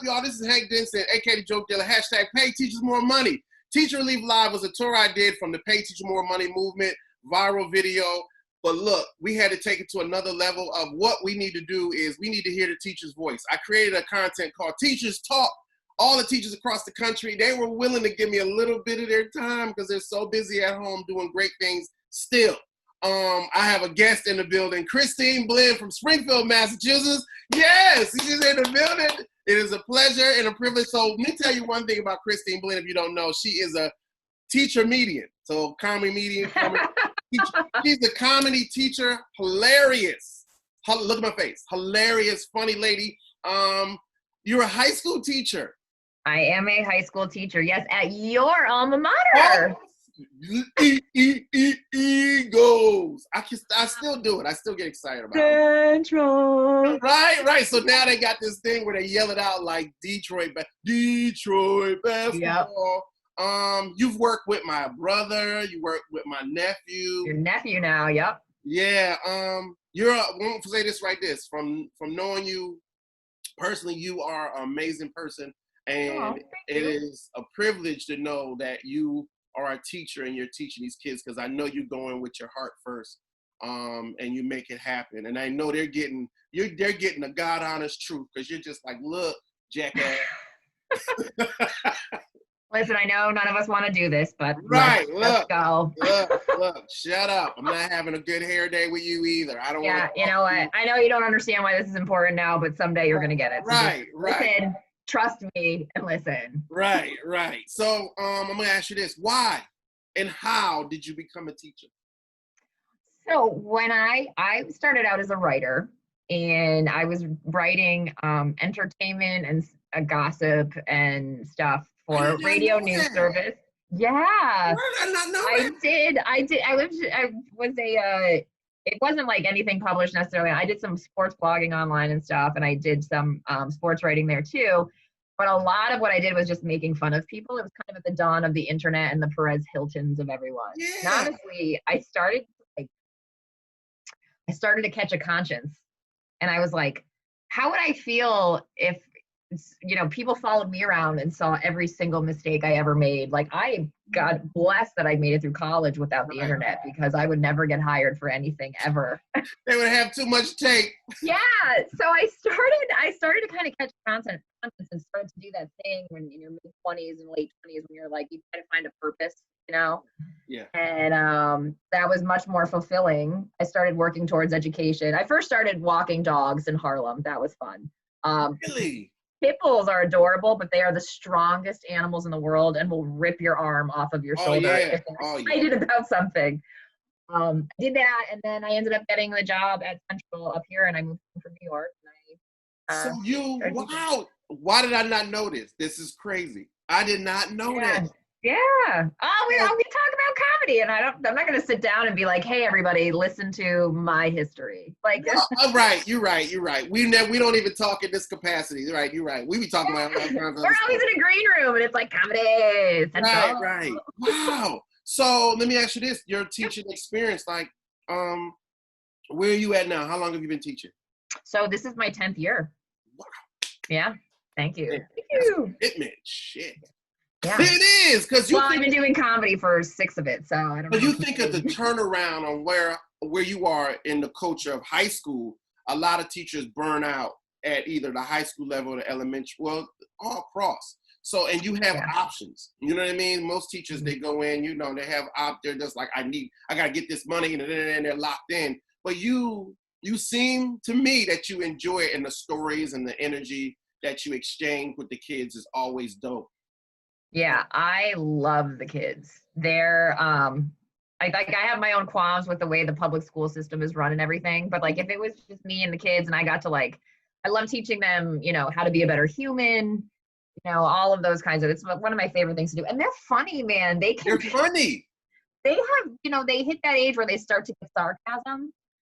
y'all? This is Hank Denson, aka the Joke Dealer. Hashtag Pay Teachers More Money. Teacher Relief Live was a tour I did from the Pay Teacher More Money movement, viral video. But look, we had to take it to another level of what we need to do is we need to hear the teacher's voice. I created a content called Teachers Talk. All the teachers across the country, they were willing to give me a little bit of their time because they're so busy at home doing great things still. I have a guest in the building, Kristine Blinn from Springfield, Massachusetts. Yes, she's in the building. It is a pleasure and a privilege. So let me tell you one thing about Kristine Blinn, if you don't know. She is a teacher median. So comedy median. She's a comedy teacher. Hilarious. Look at my face. Hilarious, funny lady. You're a high school teacher. I am a high school teacher. Yes, at your alma mater. Eagles. I still do it. I still get excited about it. Detroit. Right. So now they got this thing where they yell it out like Detroit basketball. Yep. You've worked with my brother. You worked with my nephew. Your nephew now. Yep. Yeah. Won't say this right. This from knowing you personally, you are an amazing person, and it is a privilege to know that you are a teacher and you're teaching these kids, because I know you go in with your heart first, and you make it happen. And I know they're getting a God honest truth, because you're just like, look, jackass. Listen, I know none of us want to do this, but right, let's go. Look, shut up. I'm not having a good hair day with you either. I don't want to. Yeah, you know what? I know you don't understand why this is important now, but someday you're going to get it. So right. Listen, trust me and listen. Right. So I'm going to ask you this. Why and how did you become a teacher? So when I started out as a writer, and I was writing entertainment and gossip and stuff for radio news service. Yeah. Why did I not know that? I did. I was it wasn't like anything published necessarily. I did some sports blogging online and stuff, and I did some sports writing there too. But a lot of what I did was just making fun of people. It was kind of at the dawn of the internet and the Perez Hiltons of everyone. Yeah. And honestly, I started to catch a conscience, and I was like, how would I feel if people followed me around and saw every single mistake I ever made? Like, I got blessed that I made it through college without the internet, because I would never get hired for anything ever. They would have too much tape. Yeah. So I started to kind of catch conscience and started to do that thing when in your mid-20s and late 20s, when you're like, you try to find a purpose, Yeah. And that was much more fulfilling. I started working towards education. I first started walking dogs in Harlem. That was fun. Really? Pit bulls are adorable, but they are the strongest animals in the world and will rip your arm off of your shoulder if they're excited about something. I did that, and then I ended up getting the job at Central up here, and I moved from New York. And wow. Why did I not know this? This is crazy. I did not know that. Yeah. Oh, we talk about comedy, and I'm not going to sit down and be like, "Hey, everybody, listen to my history." Like, right. You're right. We don't even talk in this capacity. You're right. We be talking about all kinds of we're always in a green room, and it's like comedy. Central. Right. Wow. So let me ask you this: your teaching experience, like, where are you at now? How long have you been teaching? So this is my 10th year. Wow. Yeah. Thank you. Commitment. Shit. Yeah. It is, because I've been doing comedy for 6 of it, so I don't know. But you think of the turnaround on where you are in the culture of high school. A lot of teachers burn out at either the high school level or the elementary, well, all across. So, and you have options. You know what I mean? Most teachers, they go in, they have they're just like, I got to get this money, and they're locked in. But you seem to me that you enjoy it, and the stories and the energy that you exchange with the kids is always dope. Yeah, I love the kids. They're I have my own qualms with the way the public school system is run and everything, but like if it was just me and the kids and I got to I love teaching them, how to be a better human, all of those kinds of, it's one of my favorite things to do. And they're funny, man. They're funny. They have, they hit that age where they start to get sarcasm,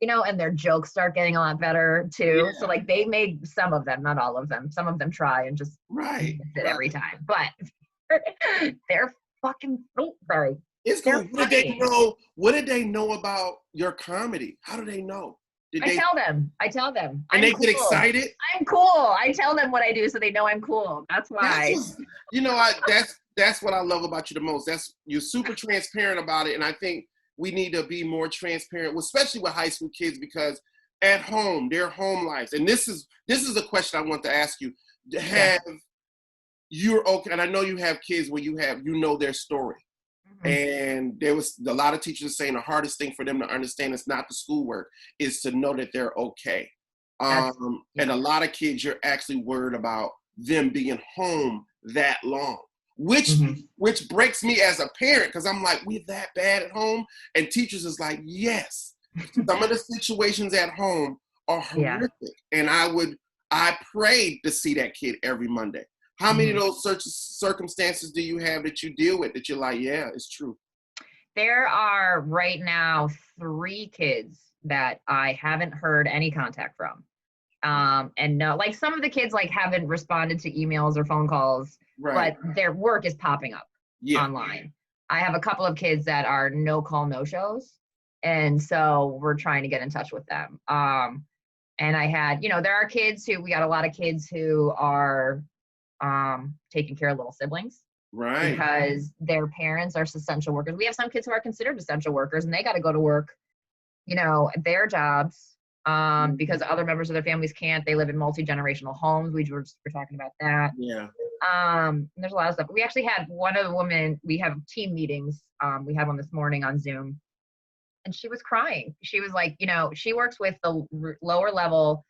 and their jokes start getting a lot better too. Yeah. So like they made some of them, not all of them. Some of them try and just miss it every time, but they're fucking sorry. It's cool. What did they know about your comedy? How do they know? Did I they? tell them. And I'm they cool. get excited. I'm cool. I tell them what I do so they know I'm cool. That's That's why. just, that's what I love about you the most. You're super transparent about it, and I think we need to be more transparent, especially with high school kids, because at home, their home lives, and this is a question I want to ask you. Have you're okay, and I know you have kids where you know their story. And there was a lot of teachers saying the hardest thing for them to understand is not the schoolwork, is to know that they're okay. And a lot of kids, you're actually worried about them being home that long, which breaks me as a parent, because I'm like, we're that bad at home? And teachers is like, yes. Some of the situations at home are horrific. And I prayed to see that kid every Monday. How many of those circumstances do you have that you deal with that you're like, yeah, it's true? There are right now 3 kids that I haven't heard any contact from. And no, like some of the kids like haven't responded to emails or phone calls, but their work is popping up online. I have a couple of kids that are no call, no shows. And so we're trying to get in touch with them. And I had, there are kids we got a lot of kids who are taking care of little siblings. Right. Because their parents are essential workers. We have some kids who are considered essential workers and they got to go to work, their jobs, because other members of their families can't. They live in multi-generational homes. We were talking about that. Yeah. There's a lot of stuff. We actually had one of the women, we have team meetings. We had one this morning on Zoom, and she was crying. She was like, she works with the lower level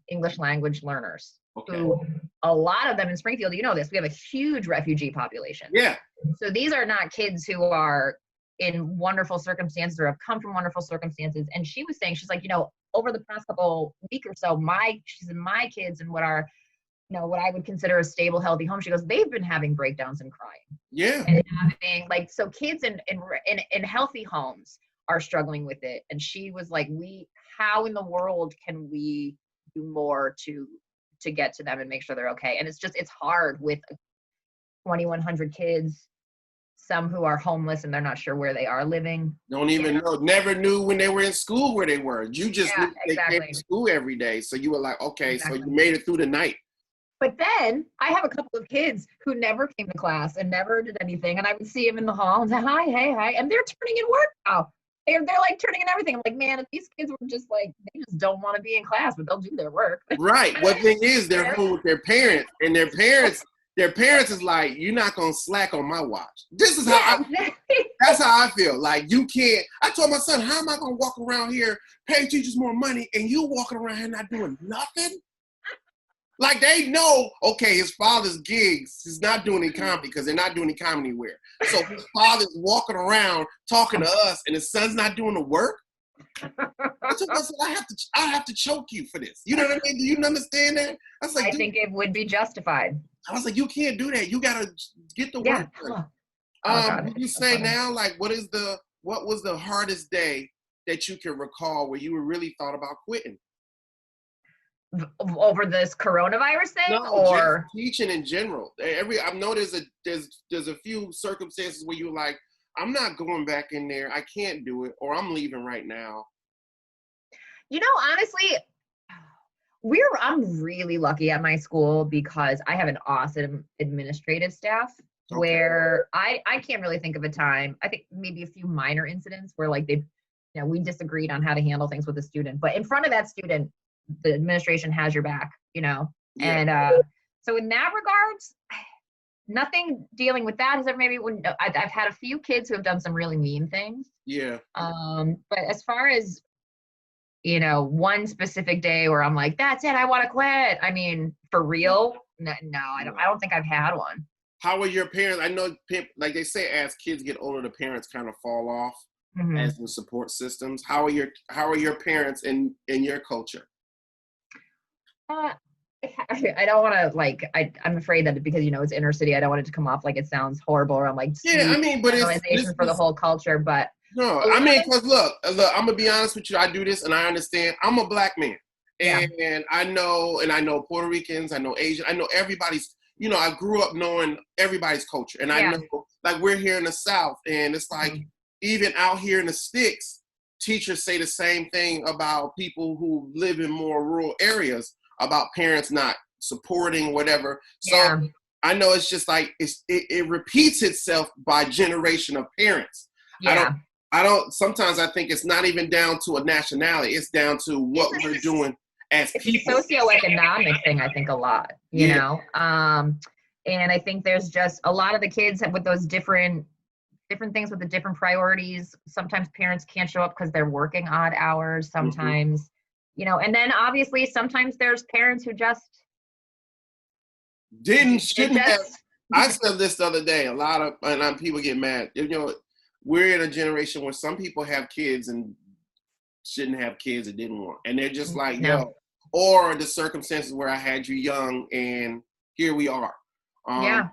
English language learners. Okay. Who, a lot of them in Springfield, we have a huge refugee population. Yeah. So these are not kids who are in wonderful circumstances or have come from wonderful circumstances. And she was saying, she's like, over the past couple week or so, my kids and what are, what I would consider a stable, healthy home, she goes, they've been having breakdowns and crying. Yeah. And having so kids in healthy homes are struggling with it. And she was like, how in the world can we do more to get to them and make sure they're okay? And it's hard with 2,100 kids, some who are homeless and they're not sure where they are living. Don't even know, never knew when they were in school where they were. You just knew they came to school every day. So you were like, okay, so you made it through the night. But then I have a couple of kids who never came to class and never did anything. And I would see them in the hall and say, hi, hey, hi. And they're turning in work now. They're like turning in everything. I'm like, man, if these kids were just like, they just don't want to be in class, but they'll do their work. Right. What thing is, they're home with their parents, and their parents is like, you're not going to slack on my watch. This is how that's how I feel. Like, you can't. I told my son, how am I going to walk around here, pay teachers more money, and you walking around here not doing nothing? Like, they know, okay, his father's gigs, he's not doing any comedy because they're not doing any comedy anywhere. So his father's walking around talking to us, and his son's not doing the work. I said, I have to choke you for this. You know what I mean? Do you understand that? I was like, I think it would be justified. I was like, you can't do that. You got to get the work done. Did you say now, like, what was the hardest day that you can recall where you really thought about quitting? Over this coronavirus thing, or just teaching in general? I know there's a few circumstances where you're like, I'm not going back in there. I can't do it, or I'm leaving right now. Honestly, I'm really lucky at my school because I have an awesome administrative staff. Okay. Where I can't really think of a time. I think maybe a few minor incidents where like we disagreed on how to handle things with a student, but in front of that student, the administration has your back, Yeah. And so in that regards, nothing dealing with that has ever I've had a few kids who have done some really mean things. Yeah. But as far as, one specific day where I'm like, that's it, I want to quit. I mean, for real? No, I don't think I've had one. How are your parents? I know, like they say, as kids get older, the parents kind of fall off as the support systems. How are your parents in your culture? I don't want to I'm afraid that because it's inner city, I don't want it to come off like it sounds horrible or I'm like but it's for the whole culture. But no, I mean, because look, I'm gonna be honest with you. I do this and I understand. I'm a black man, and I know Puerto Ricans, I know Asian, I know everybody's. I grew up knowing everybody's culture, and I know, like, we're here in the South, and it's like even out here in the sticks, teachers say the same thing about people who live in more rural areas, about parents not supporting whatever. So Yeah. I know it's just like it repeats itself by generation of parents. Yeah. I don't sometimes I think it's not even down to a nationality. It's down to what we're doing as It's people. a socioeconomic thing, I think, a lot, you know. And I think there's just a lot of the kids with those different things with the different priorities. Sometimes parents can't show up because they're working odd hours. Sometimes, you know, and then obviously sometimes there's parents who just shouldn't have. I said this the other day. A lot of and people get mad. You know, we're in a generation where some people have kids and shouldn't have kids and didn't want, and they're just like, yo, or the circumstances where I had you young and here we are. I've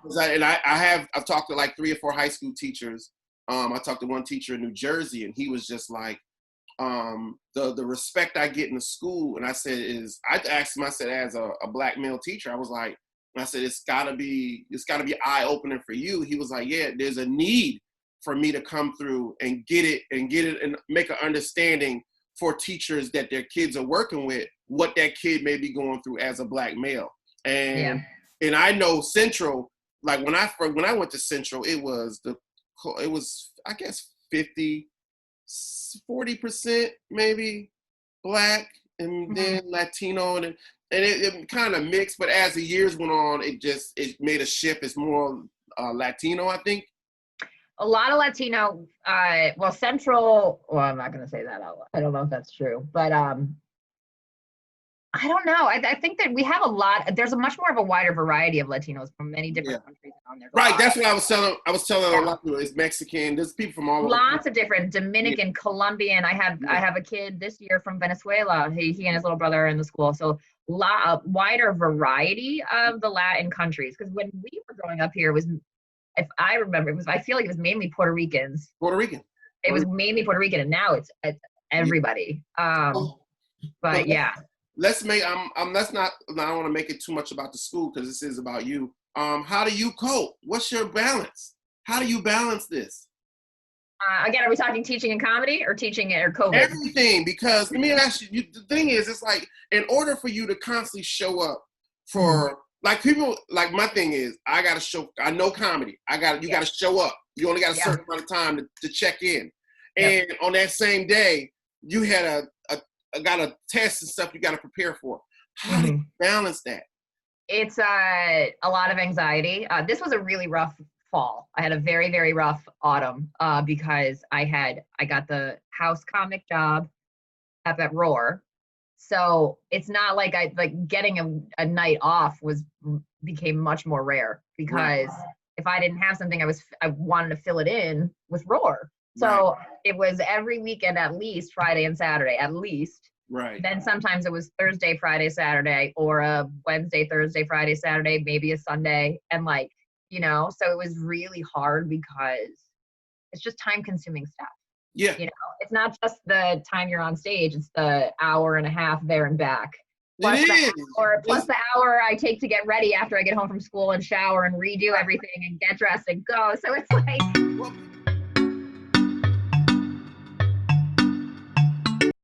talked to like 3 or 4 high school teachers. I talked to one teacher in New Jersey, and he was just like, the respect I get in the school, and I asked him, I said, as a black male teacher, I was like, I said, it's gotta be eye opening for you. He was like, yeah, there's a need for me to come through and get it and make an understanding for teachers that their kids are working with, what that kid may be going through as a black male. And I know Central, like when I went to Central, it was I guess 40% maybe black, and then Latino, and it kind of mixed. But as the years went on, it made a shift. It's more Latino, I think. A lot of Latino, Central, well, I'm not going to say that out loud. I don't know if that's true, but I don't know. I think that we have there's a much more of a wider variety of Latinos from many different countries on there. Right, that's what I was telling a lot of people. It's Mexican, there's people from all over. Lots of different, Dominican, Colombian. I have a kid this year from Venezuela. He and his little brother are in the school. So wider variety of the Latin countries. Because when we were growing up here, if I remember, I feel like it was mainly Puerto Ricans. It was mainly Puerto Rican, and now it's everybody. But yeah. I don't want to make it too much about the school because this is about you. How do you cope? What's your balance? How do you balance this? Again, are we talking teaching and comedy or teaching or COVID? Everything, because let me ask you, the thing is, it's like, in order for you to constantly show up for, like people, like my thing is, I know comedy. You got to show up. You only got a certain amount of time to check in. And on that same day, you had got a test and stuff you got to prepare for. How do you balance that? It's a lot of anxiety. This was a really rough fall. I had a very, very rough autumn because I got the house comic job up at Roar. So it's not like getting a night off became much more rare, because if I didn't have something, I wanted to fill it in with Roar. So it was every weekend, at least Friday and Saturday, at least. Right. Then sometimes it was Thursday, Friday, Saturday, or a Wednesday, Thursday, Friday, Saturday, maybe a Sunday. And so it was really hard because it's just time consuming stuff. Yeah. It's not just the time you're on stage, it's the hour and a half there and back. Plus the hour I take to get ready after I get home from school and shower and redo everything and get dressed and go. So it's like...